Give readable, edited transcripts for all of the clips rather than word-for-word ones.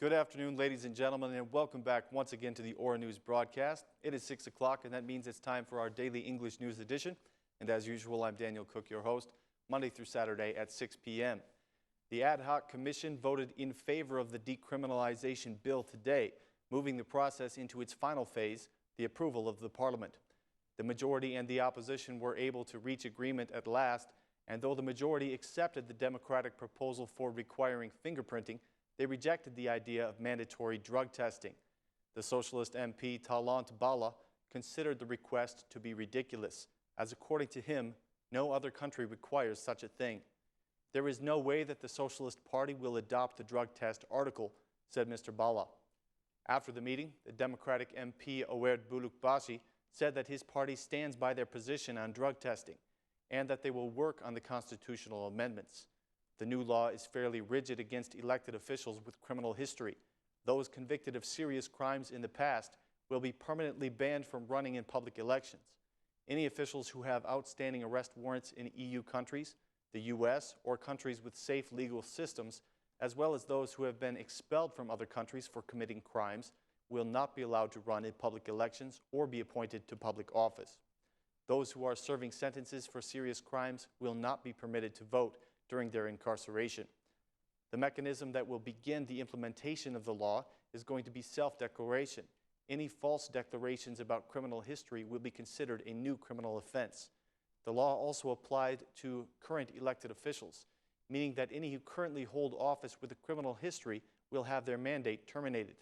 Good afternoon, ladies and gentlemen, and welcome back once again to the Aura News broadcast. It is 6 o'clock, and that means it's time for our daily English news edition. And as usual, I'm Daniel Cook, your host, Monday through Saturday at 6 p.m. The Ad Hoc Commission voted in favor of the decriminalization bill today, moving the process into its final phase, the approval of the Parliament. The majority and the opposition were able to reach agreement at last, and though the majority accepted the Democratic proposal for requiring fingerprinting, they rejected the idea of mandatory drug testing. The Socialist MP Talant Bala considered the request to be ridiculous, as according to him, no other country requires such a thing. There is no way that the Socialist Party will adopt the drug test article, said Mr. Bala. After the meeting, the Democratic MP Awerd Bulukbashi said that his party stands by their position on drug testing and that they will work on the constitutional amendments. The new law is fairly rigid against elected officials with criminal history. Those convicted of serious crimes in the past will be permanently banned from running in public elections. Any officials who have outstanding arrest warrants in EU countries, the US, or countries with safe legal systems, as well as those who have been expelled from other countries for committing crimes, will not be allowed to run in public elections or be appointed to public office. Those who are serving sentences for serious crimes will not be permitted to vote during their incarceration. The mechanism that will begin the implementation of the law is going to be self-declaration. Any false declarations about criminal history will be considered a new criminal offense. The law also applied to current elected officials, meaning that any who currently hold office with a criminal history will have their mandate terminated.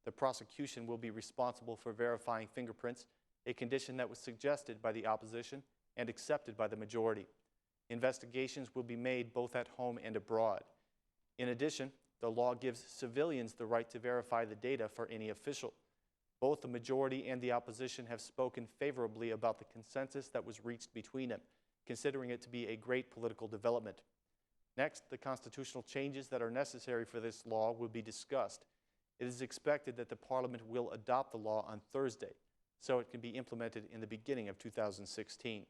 The prosecution will be responsible for verifying fingerprints, a condition that was suggested by the opposition and accepted by the majority. Investigations will be made both at home and abroad. In addition, the law gives civilians the right to verify the data for any official. Both the majority and the opposition have spoken favorably about the consensus that was reached between them, considering it to be a great political development. Next, the constitutional changes that are necessary for this law will be discussed. It is expected that the Parliament will adopt the law on Thursday, so it can be implemented in the beginning of 2016.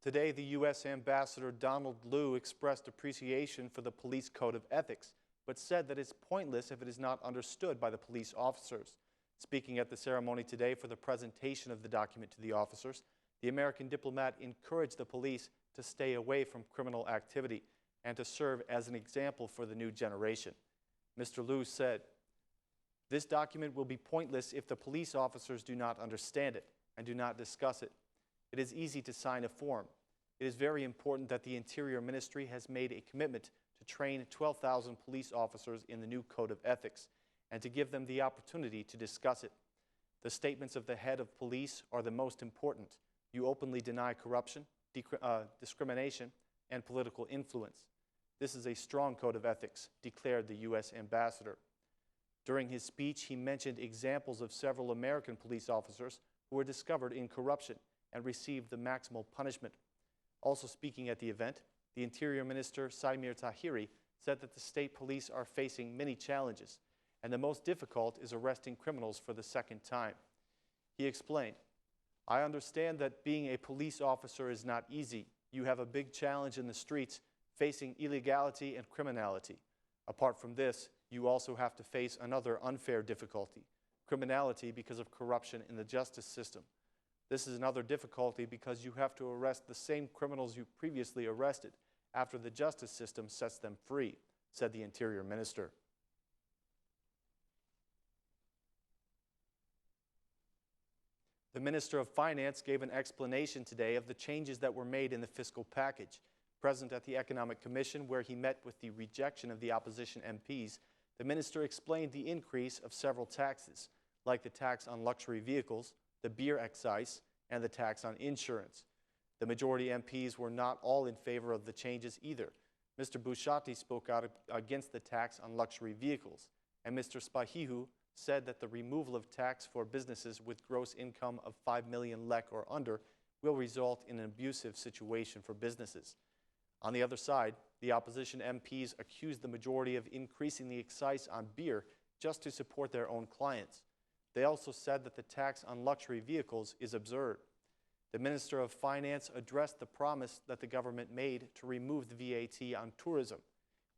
Today, the U.S. Ambassador Donald Liu expressed appreciation for the police code of ethics, but said that it's pointless if it is not understood by the police officers. Speaking at the ceremony today for the presentation of the document to the officers, the American diplomat encouraged the police to stay away from criminal activity and to serve as an example for the new generation. Mr. Liu said, "This document will be pointless if the police officers do not understand it and do not discuss it. It is easy to sign a form. It is very important that the Interior Ministry has made a commitment to train 12,000 police officers in the new Code of Ethics and to give them the opportunity to discuss it. The statements of the head of police are the most important. You openly deny corruption, discrimination, and political influence. This is a strong code of ethics," declared the U.S. ambassador. During his speech, he mentioned examples of several American police officers who were discovered in corruption and received the maximal punishment. Also speaking at the event, the Interior Minister Saimir Tahiri said that the state police are facing many challenges, and the most difficult is arresting criminals for the second time. He explained, "I understand that being a police officer is not easy. You have a big challenge in the streets facing illegality and criminality. Apart from this, you also have to face another unfair difficulty, criminality because of corruption in the justice system. This is another difficulty because you have to arrest the same criminals you previously arrested after the justice system sets them free," said the Interior Minister. The Minister of Finance gave an explanation today of the changes that were made in the fiscal package. Present at the Economic Commission, where he met with the rejection of the opposition MPs, the minister explained the increase of several taxes, like the tax on luxury vehicles, the beer excise, and the tax on insurance. The majority MPs were not all in favor of the changes either. Mr. Bushati spoke out against the tax on luxury vehicles, and Mr. Spahihu said that the removal of tax for businesses with gross income of 5 million lek or under will result in an abusive situation for businesses. On the other side, the opposition MPs accused the majority of increasing the excise on beer just to support their own clients. They also said that the tax on luxury vehicles is absurd. The Minister of Finance addressed the promise that the government made to remove the VAT on tourism.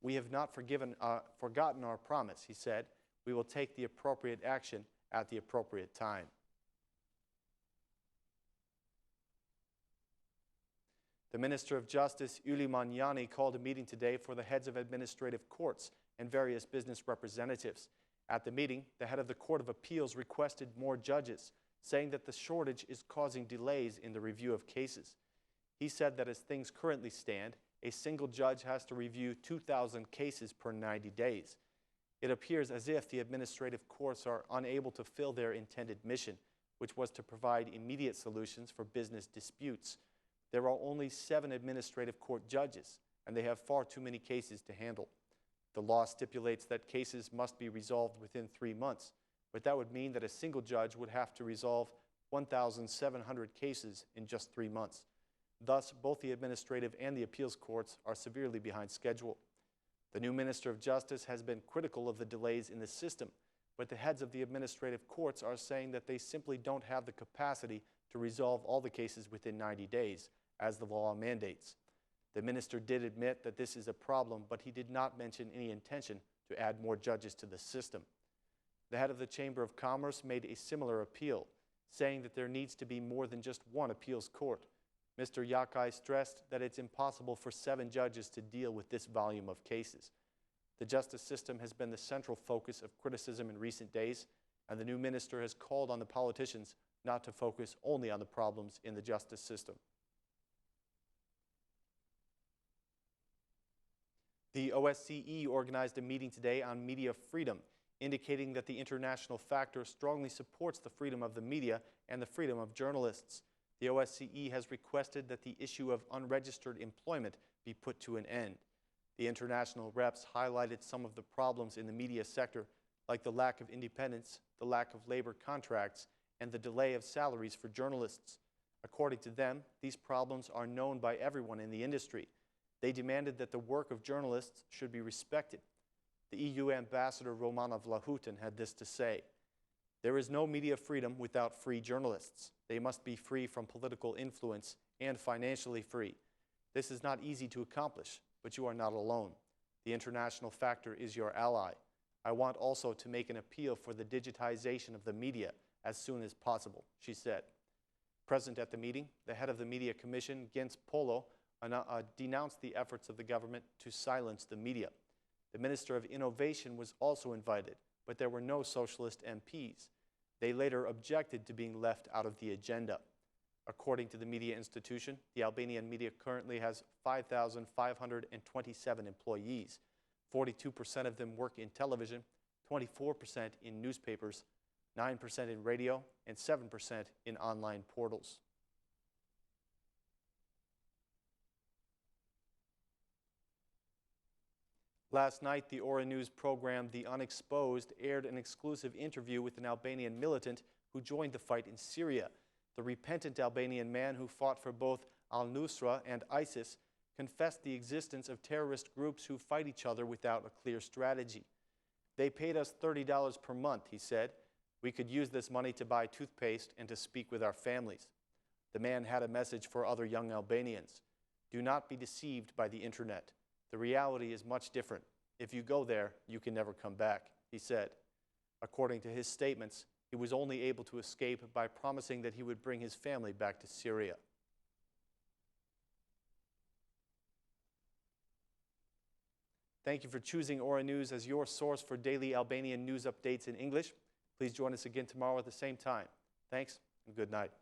"We have not forgotten our promise," he said. "We will take the appropriate action at the appropriate time." The Minister of Justice, Uli Magnani, called a meeting today for the heads of administrative courts and various business representatives. At the meeting, the head of the Court of Appeals requested more judges, saying that the shortage is causing delays in the review of cases. He said that as things currently stand, a single judge has to review 2,000 cases per 90 days. It appears as if the administrative courts are unable to fill their intended mission, which was to provide immediate solutions for business disputes. There are only 7 administrative court judges, and they have far too many cases to handle. The law stipulates that cases must be resolved within 3 months, but that would mean that a single judge would have to resolve 1,700 cases in just 3 months. Thus, both the administrative and the appeals courts are severely behind schedule. The new Minister of Justice has been critical of the delays in the system, but the heads of the administrative courts are saying that they simply don't have the capacity to resolve all the cases within 90 days, as the law mandates. The minister did admit that this is a problem, but he did not mention any intention to add more judges to the system. The head of the Chamber of Commerce made a similar appeal, saying that there needs to be more than just one appeals court. Mr. Yakai stressed that it's impossible for 7 judges to deal with this volume of cases. The justice system has been the central focus of criticism in recent days, and the new minister has called on the politicians not to focus only on the problems in the justice system. The OSCE organized a meeting today on media freedom, indicating that the international factor strongly supports the freedom of the media and the freedom of journalists. The OSCE has requested that the issue of unregistered employment be put to an end. The international reps highlighted some of the problems in the media sector, like the lack of independence, the lack of labor contracts, and the delay of salaries for journalists. According to them, these problems are known by everyone in the industry. They demanded that the work of journalists should be respected. The EU ambassador Romana Vlahutin had this to say: "There is no media freedom without free journalists. They must be free from political influence and financially free. This is not easy to accomplish, but you are not alone. The international factor is your ally. I want also to make an appeal for the digitization of the media as soon as possible," she said. Present at the meeting, the head of the Media Commission, Gens Polo, denounced the efforts of the government to silence the media. The Minister of Innovation was also invited, but there were no socialist MPs. They later objected to being left out of the agenda. According to the media institution, the Albanian media currently has 5,527 employees. 42% of them work in television, 24% in newspapers, 9% in radio, and 7% in online portals. Last night, the Ora News program The Unexposed aired an exclusive interview with an Albanian militant who joined the fight in Syria. The repentant Albanian man who fought for both al-Nusra and ISIS confessed the existence of terrorist groups who fight each other without a clear strategy. "They paid us $30 per month," he said. "We could use this money to buy toothpaste and to speak with our families." The man had a message for other young Albanians: "Do not be deceived by the internet. The reality is much different. If you go there, you can never come back," he said. According to his statements, he was only able to escape by promising that he would bring his family back to Syria. Thank you for choosing Ora News as your source for daily Albanian news updates in English. Please join us again tomorrow at the same time. Thanks and good night.